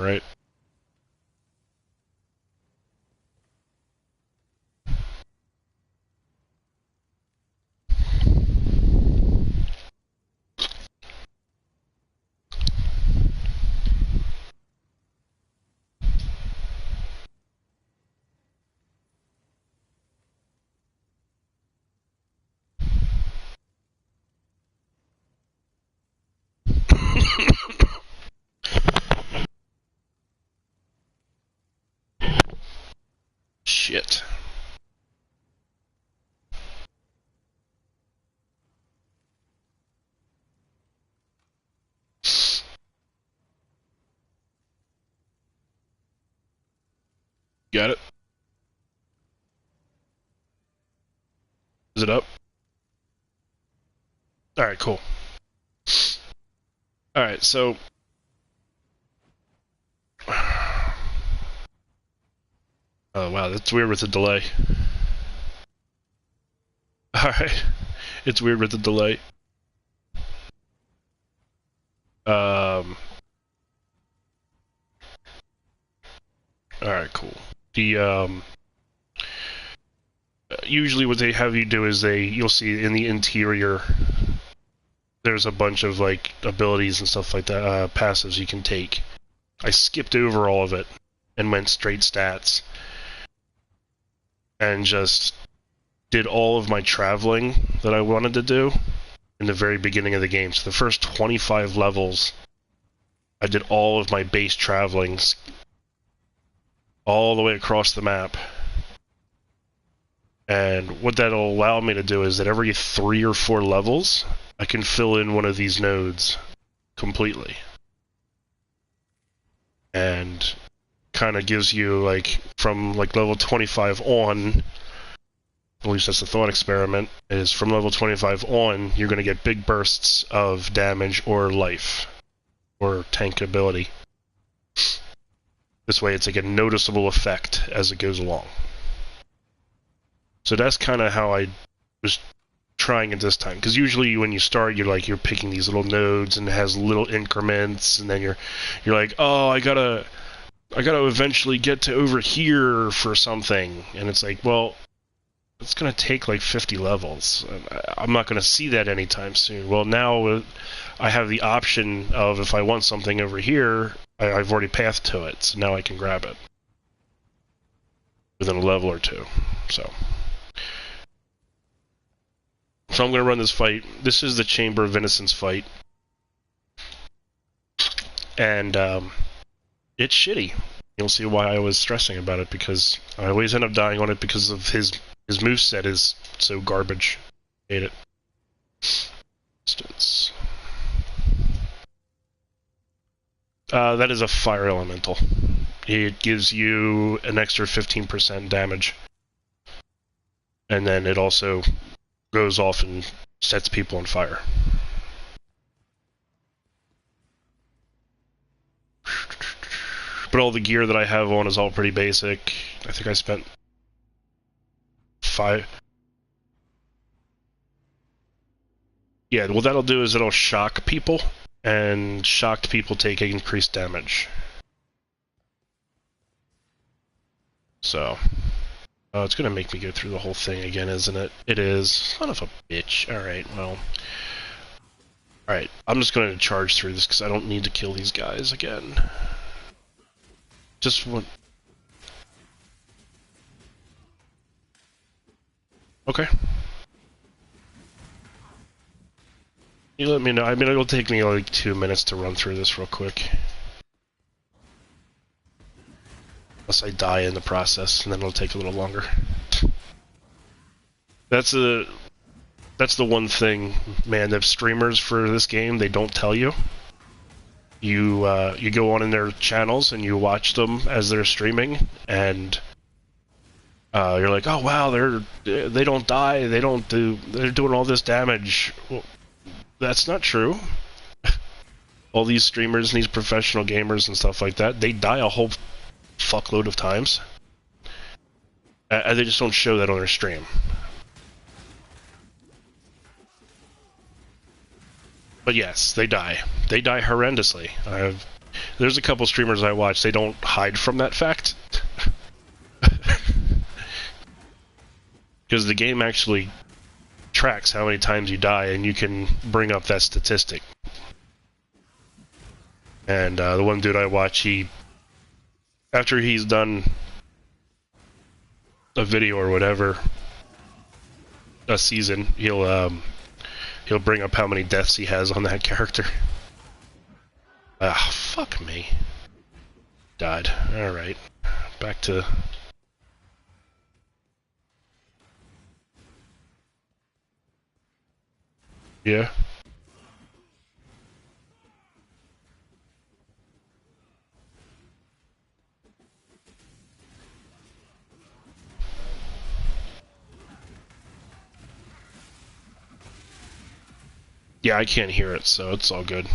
right? Shit. Got it? Is it up? Alright, cool. Alright, so... Oh, wow, that's weird with the delay. Alright. It's weird with the delay. Alright, cool. Usually what they have you do is you'll see in the interior, there's a bunch of, like, abilities and stuff like that, passives you can take. I skipped over all of it and went straight stats. And just did all of my traveling that I wanted to do in the very beginning of the game. So the first 25 levels, I did all of my base travelings all the way across the map. And what that'll allow me to do is that every 3 or 4 levels, I can fill in one of these nodes completely. And kind of gives you, like, from like level 25 on, at least that's the thought experiment, is from level 25 on, you're going to get big bursts of damage or life, or tank ability. This way it's like a noticeable effect as it goes along. So that's kind of how I was trying it this time, because usually when you start, you're picking these little nodes and it has little increments, and then you're like, oh, I gotta eventually get to over here for something, and it's like, well, it's going to take like 50 levels. I'm not going to see that anytime soon. Well, now I have the option of, if I want something over here, I've already pathed to it, so now I can grab it within a level or two. So I'm going to run this fight. This is the Chamber of Innocence fight. And it's shitty. You'll see why I was stressing about it, because I always end up dying on it because of his moveset is so garbage. Hate it. Instance. That is a fire elemental. It gives you an extra 15% damage. And then it also goes off and sets people on fire. But all the gear that I have on is all pretty basic. I think I spent 5... Yeah, what that'll do is it'll shock people, and shocked people take increased damage. So, it's gonna make me go through the whole thing again, isn't it? It is. Son of a bitch. Alright, well. Alright, I'm just gonna charge through this because I don't need to kill these guys again. Just one. Okay. You let me know. I mean, it'll take me like 2 minutes to run through this real quick. Unless I die in the process, and then it'll take a little longer. That's the one thing, man, the streamers for this game, they don't tell you. You go on in their channels and you watch them as they're streaming, and you're like, oh wow, they don't die, they're doing all this damage. Well, that's not true. All these streamers and these professional gamers and stuff like that, they die a whole fuckload of times. And they just don't show that on their stream. But yes, they die. They die horrendously. There's a couple streamers I watch, they don't hide from that fact. Because the game actually tracks how many times you die, and you can bring up that statistic. And the one dude I watch, after he's done a video or whatever, a season, he'll bring up how many deaths he has on that character. Ah, fuck me. Died. Alright. Back to... Yeah. Yeah, I can't hear it, so it's all good.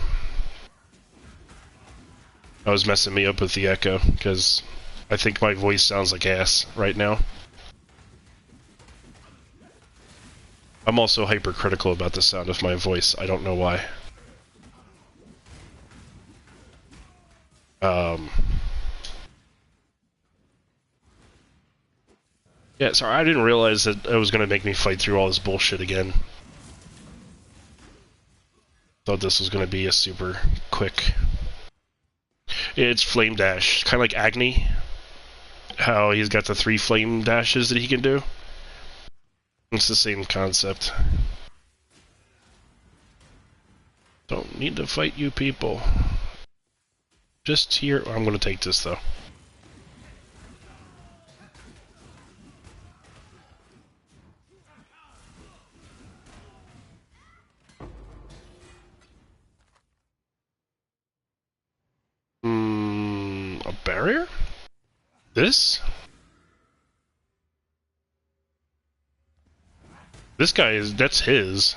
I was messing me up with the echo, because I think my voice sounds like ass right now. I'm also hypercritical about the sound of my voice. I don't know why. Yeah, sorry, I didn't realize that it was going to make me fight through all this bullshit again. Thought this was going to be a super quick... It's Flame Dash. Kind of like Agni. How he's got the 3 flame dashes that he can do. It's the same concept. Don't need to fight you people. Just here... I'm going to take this, though. A barrier? This? This guy is... that's his.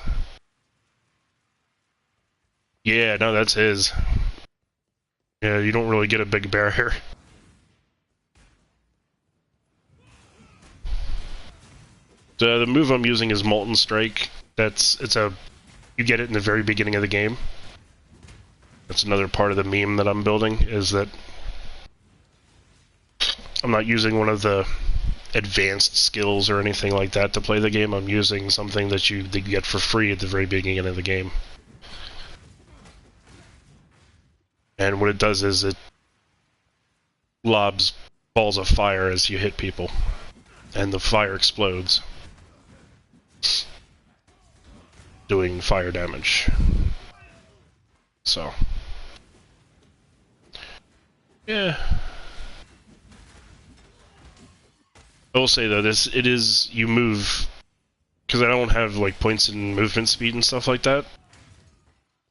Yeah, no, that's his. Yeah, you don't really get a big barrier. The move I'm using is Molten Strike. You get it in the very beginning of the game. That's another part of the meme that I'm building, is that I'm not using one of the advanced skills or anything like that to play the game. I'm using something that you get for free at the very beginning of the game. And what it does is it lobs balls of fire as you hit people, and the fire explodes, doing fire damage. So, yeah. I will say though, you move, because I don't have like points in movement speed and stuff like that,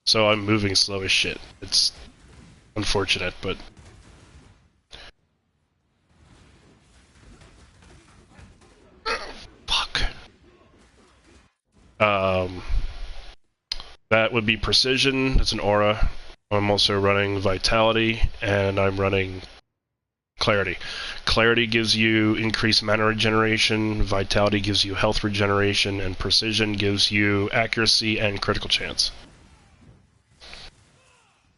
so I'm moving slow as shit. It's unfortunate, but fuck. That would be precision. It's an aura. I'm also running vitality, and I'm running clarity. Clarity gives you increased mana regeneration, vitality gives you health regeneration, and precision gives you accuracy and critical chance.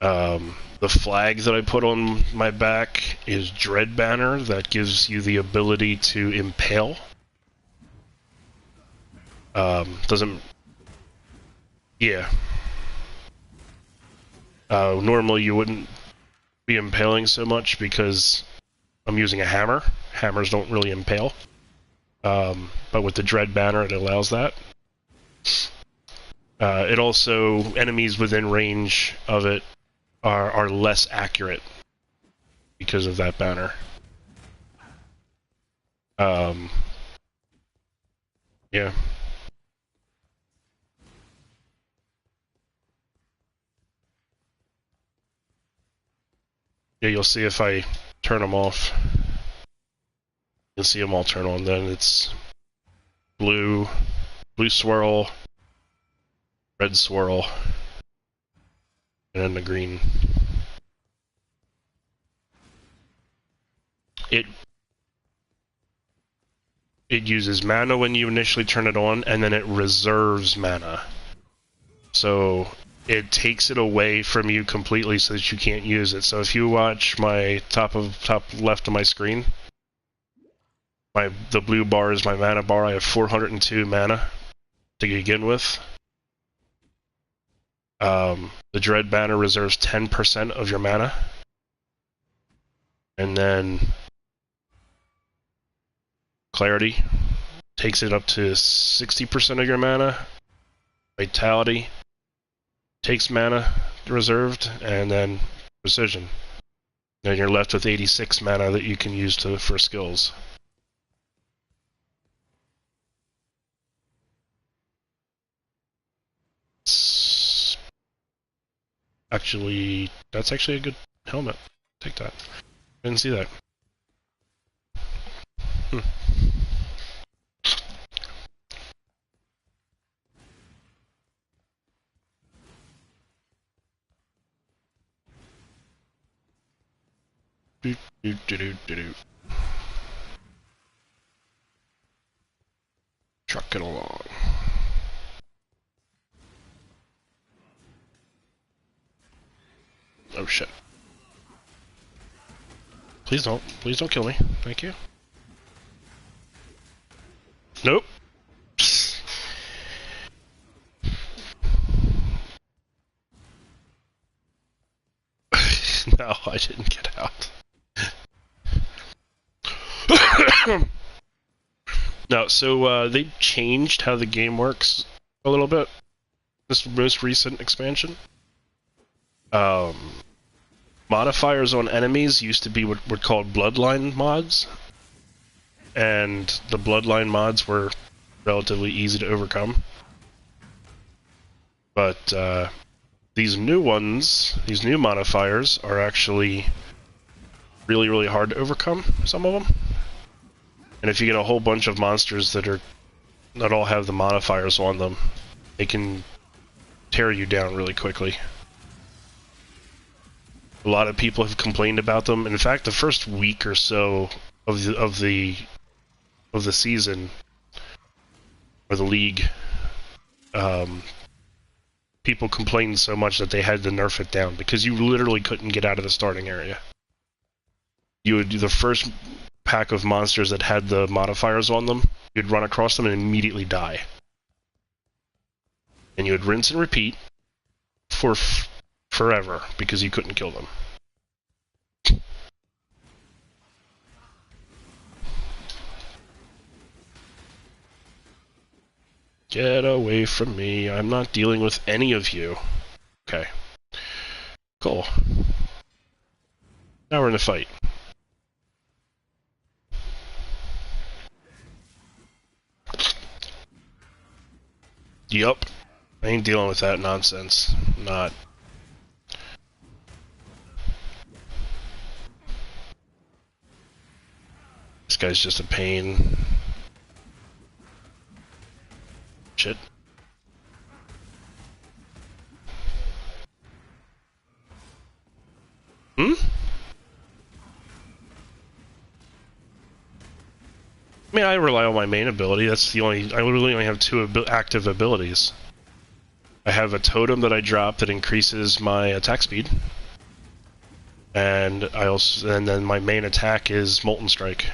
The flag that I put on my back is Dread Banner. That gives you the ability to impale. Doesn't... Yeah. Normally you wouldn't be impaling so much because I'm using a hammer. Hammers don't really impale. But with the Dread Banner it allows that. It also... enemies within range of it are less accurate because of that banner. Yeah. Yeah, you'll see if I turn them off. You'll see them all turn on. Then it's blue swirl, red swirl, and then the green. It uses mana when you initially turn it on, and then it reserves mana. So it takes it away from you completely so that you can't use it. So if you watch my top left of my screen, the blue bar is my mana bar. I have 402 mana to begin with. The Dread banner reserves 10% of your mana. And then Clarity takes it up to 60% of your mana. Vitality takes mana reserved, and then Precision. Then you're left with 86 mana that you can use for skills. Actually, that's actually a good helmet. Take that. Didn't see that. Trucking along. Oh shit. Please don't. Please don't kill me. Thank you. Nope. No, I didn't get out. No, so they changed how the game works a little bit. This most recent expansion. Modifiers on enemies used to be what were called bloodline mods. And the bloodline mods were relatively easy to overcome. But these new ones, these new modifiers, are actually really, really hard to overcome, some of them. And if you get a whole bunch of monsters that all have the modifiers on them, they can tear you down really quickly. A lot of people have complained about them. In fact, the first week or so of the season or the league, people complained so much that they had to nerf it down because you literally couldn't get out of the starting area. You would do the first pack of monsters that had the modifiers on them, you'd run across them and immediately die. And you would rinse and repeat for forever because you couldn't kill them. Get away from me. I'm not dealing with any of you. Okay. Cool. Now we're in a fight. Yup. I ain't dealing with that nonsense. Not. This guy's just a pain. Shit. Hmm? I mean, I rely on my main ability. That's the only... I literally only have two active abilities. I have a totem that I drop that increases my attack speed. And then my main attack is Molten Strike.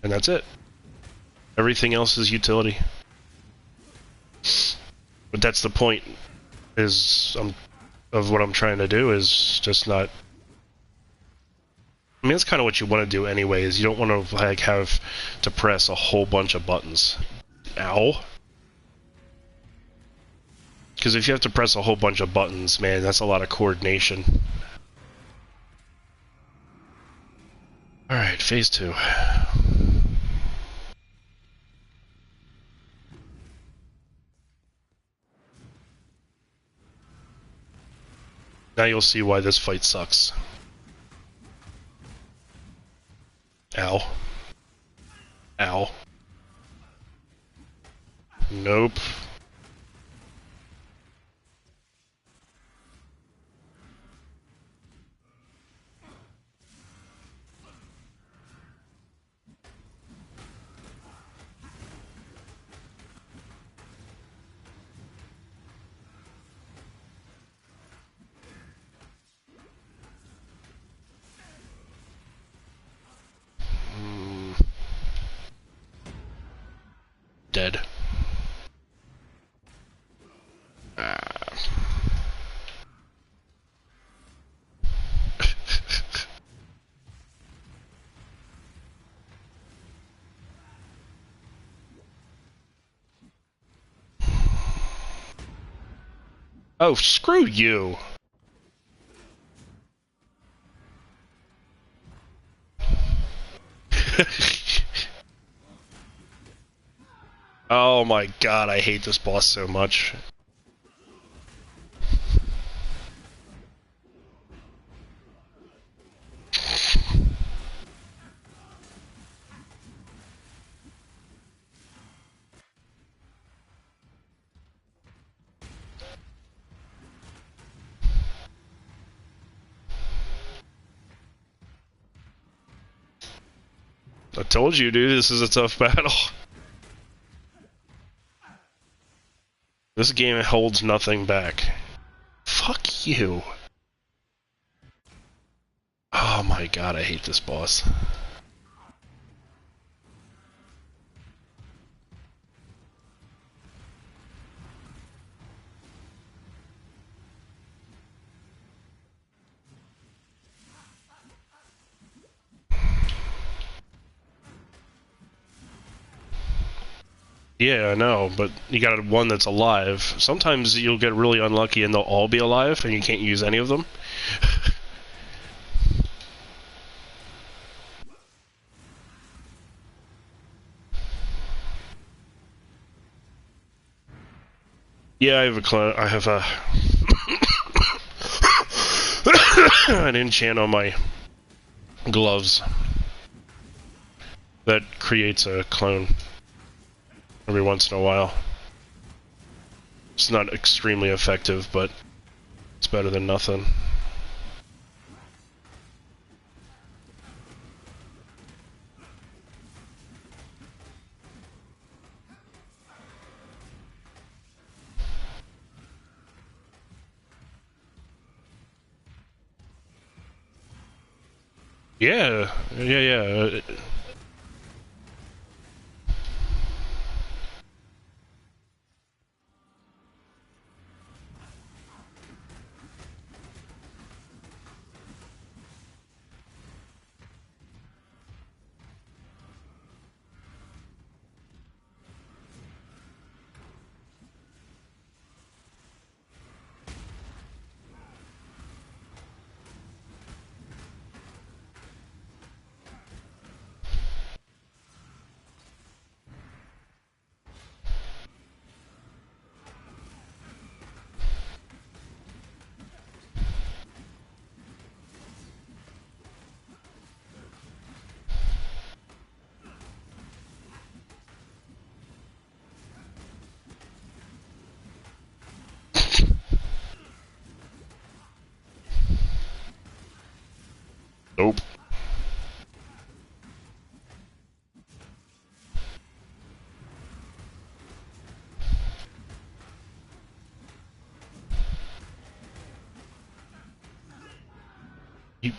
And that's it. Everything else is utility. But that's the point of what I'm trying to do, is just not... I mean, that's kind of what you want to do anyway, is you don't want to like have to press a whole bunch of buttons. Ow. Because if you have to press a whole bunch of buttons, man, that's a lot of coordination. Alright, phase 2. Now you'll see why this fight sucks. Ow. Ow. Nope. Oh, screw you. Oh my god, I hate this boss so much. I told you, dude, this is a tough battle. This game holds nothing back. Fuck you. Oh my god, I hate this boss. Yeah, I know, but you got one that's alive. Sometimes you'll get really unlucky and they'll all be alive and you can't use any of them. Yeah, I have a I have a an enchant on my gloves that creates a clone every once in a while. It's not extremely effective, but it's better than nothing. Yeah, yeah. Nope. You...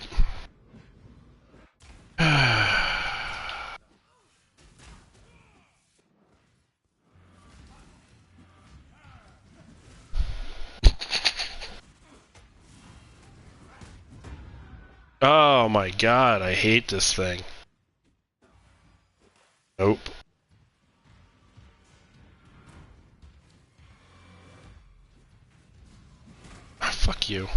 Oh my god, I hate this thing. Nope. Ah, fuck you.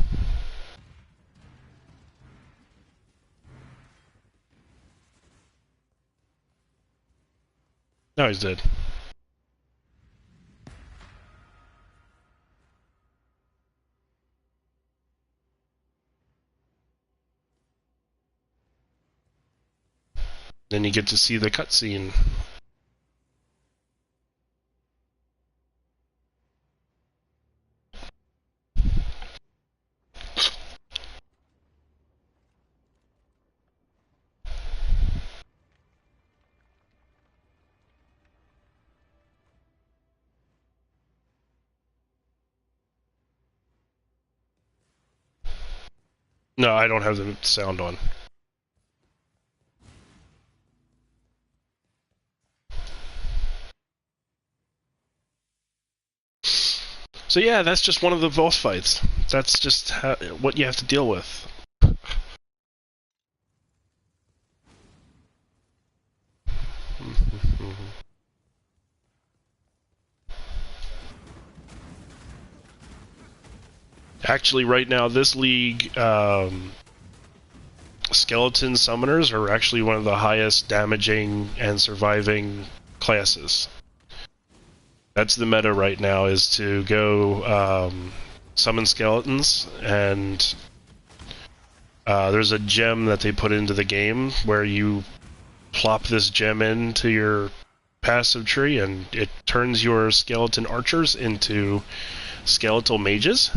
No, he's dead. Then you get to see the cutscene. No, I don't have the sound on. So yeah, that's just one of the boss fights. That's just what you have to deal with. Actually, right now, this league, skeleton summoners are actually one of the highest damaging and surviving classes. That's the meta right now, is to go summon skeletons, and there's a gem that they put into the game where you plop this gem into your passive tree, and it turns your skeleton archers into skeletal mages.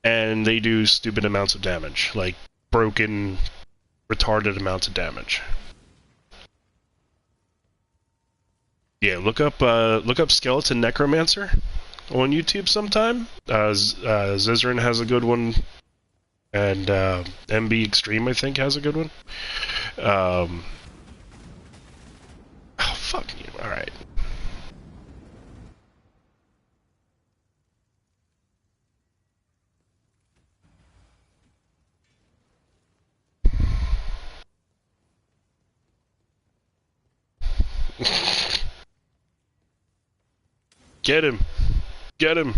And they do stupid amounts of damage, like broken, retarded amounts of damage. Yeah, look up Skeleton Necromancer on YouTube sometime. Zizrin has a good one, and MB Extreme I think has a good one. Oh fuck you! All right. Get him! Get him!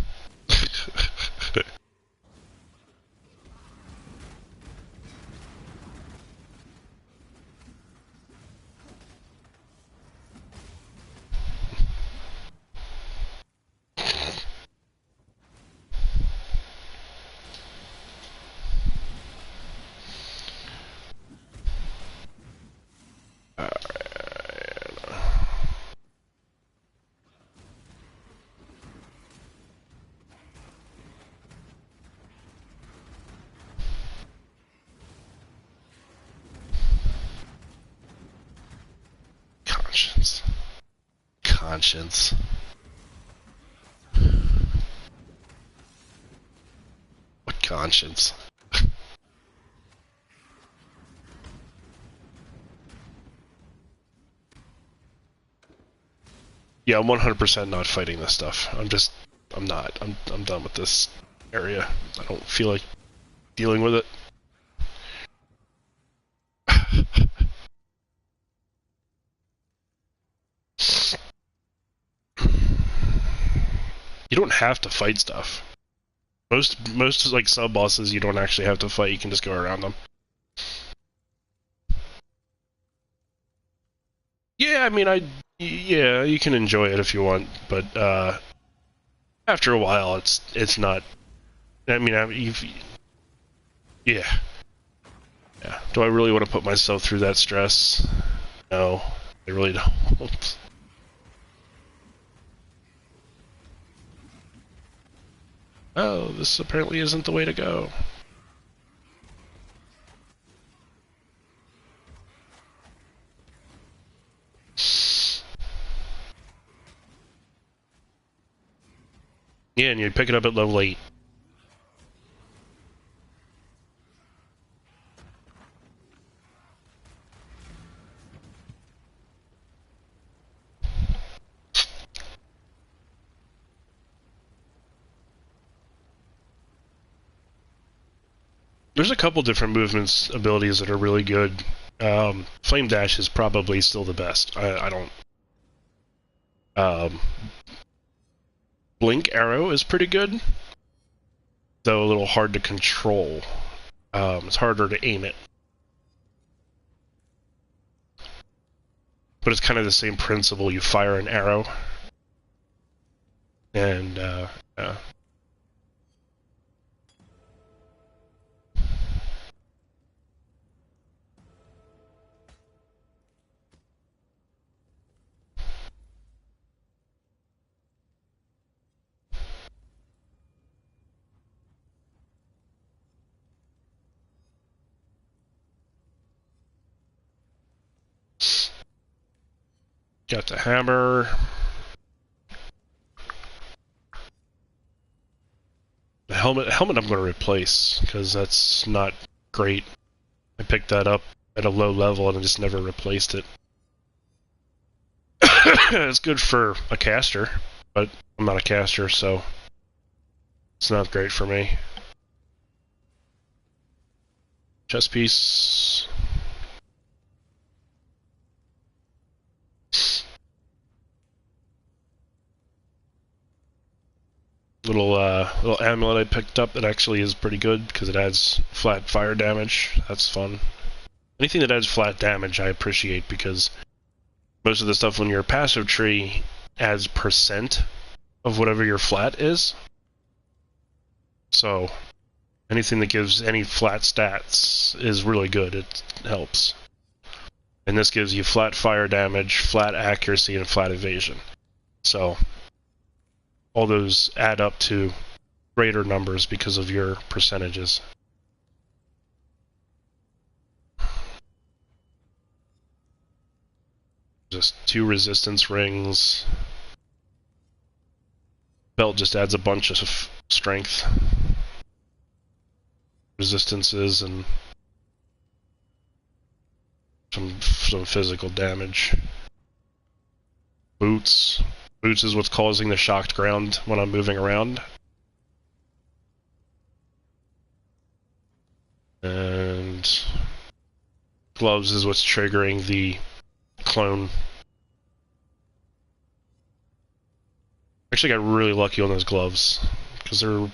Conscience. Conscience. What conscience? Yeah, I'm 100% not fighting this stuff. I'm not. I'm done with this area. I don't feel like dealing with it. You don't have to fight stuff. Most like sub bosses you don't actually have to fight. You can just go around them. Yeah, I mean, yeah, you can enjoy it if you want, but after a while, it's not. I mean, yeah, yeah. Do I really want to put myself through that stress? No, I really don't. Oh, this apparently isn't the way to go. Yeah, and you pick it up at level 8. There's a couple different movements abilities that are really good. Flame Dash is probably still the best. I don't. Blink Arrow is pretty good, though a little hard to control. It's harder to aim it. But it's kind of the same principle. You fire an arrow, and yeah. Got the hammer. The helmet I'm going to replace, because that's not great. I picked that up at a low level and I just never replaced it. It's good for a caster, but I'm not a caster, so it's not great for me. Chest piece. little amulet I picked up that actually is pretty good because it adds flat fire damage. That's fun. Anything that adds flat damage I appreciate because most of the stuff on your passive tree adds percent of whatever your flat is. So anything that gives any flat stats is really good. It helps. And this gives you flat fire damage, flat accuracy, and flat evasion. So all those add up to greater numbers because of your percentages. Just 2 resistance rings. Belt just adds a bunch of strength, resistances, and some physical damage. Boots. Boots is what's causing the shocked ground when I'm moving around. And gloves is what's triggering the clone. Actually got really lucky on those gloves, because they're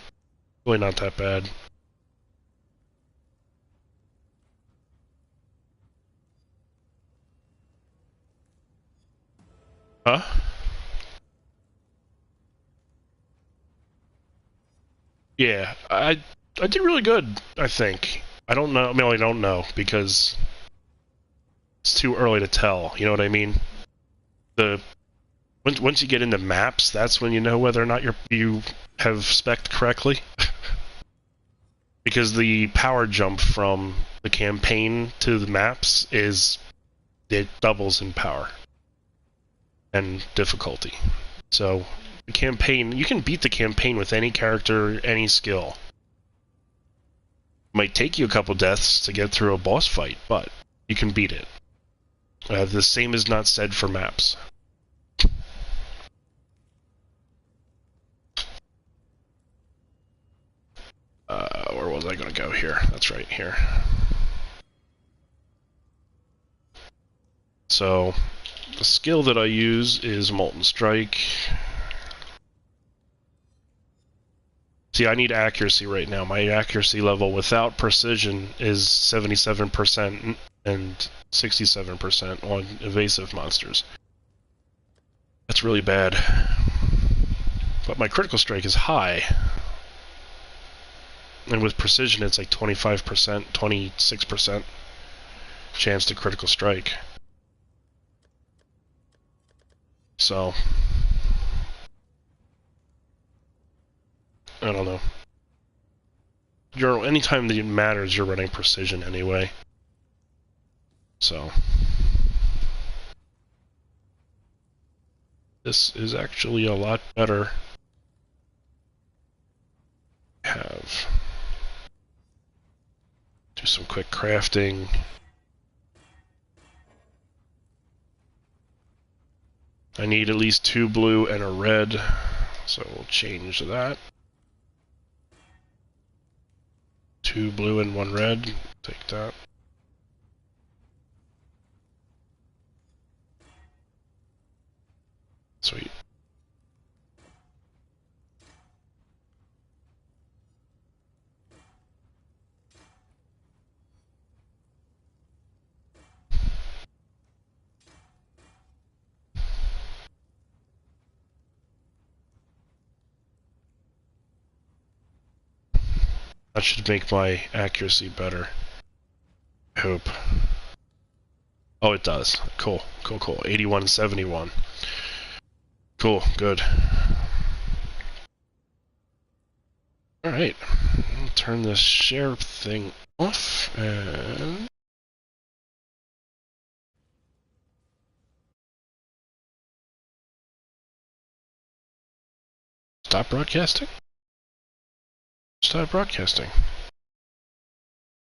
really not that bad. Huh? Yeah, I did really good, I think. I don't know, I mean, I don't know, because it's too early to tell, you know what I mean? Once you get into maps, that's when you know whether or not you have spec'd correctly. Because the power jump from the campaign to the maps it doubles in power and difficulty. So the campaign, you can beat the campaign with any character, any skill. Might take you a couple deaths to get through a boss fight, but you can beat it. The same is not said for maps. Where was I going to go here? That's right here. So, the skill that I use is Molten Strike. See, I need accuracy right now. My accuracy level without precision is 77% and 67% on evasive monsters. That's really bad. But my critical strike is high. And with precision, it's like 25%, 26% chance to critical strike. So, I don't know. Anytime that it matters, you're running precision anyway. So, this is actually a lot better. Do some quick crafting. I need at least 2 blue and a red, so we'll change that. 2 blue and 1 red. Take that. Sweet. That should make my accuracy better. I hope. Oh, it does. Cool, cool, cool. 8171. Cool, good. Alright. I'll turn this share thing off and... Stop broadcasting? Stop broadcasting.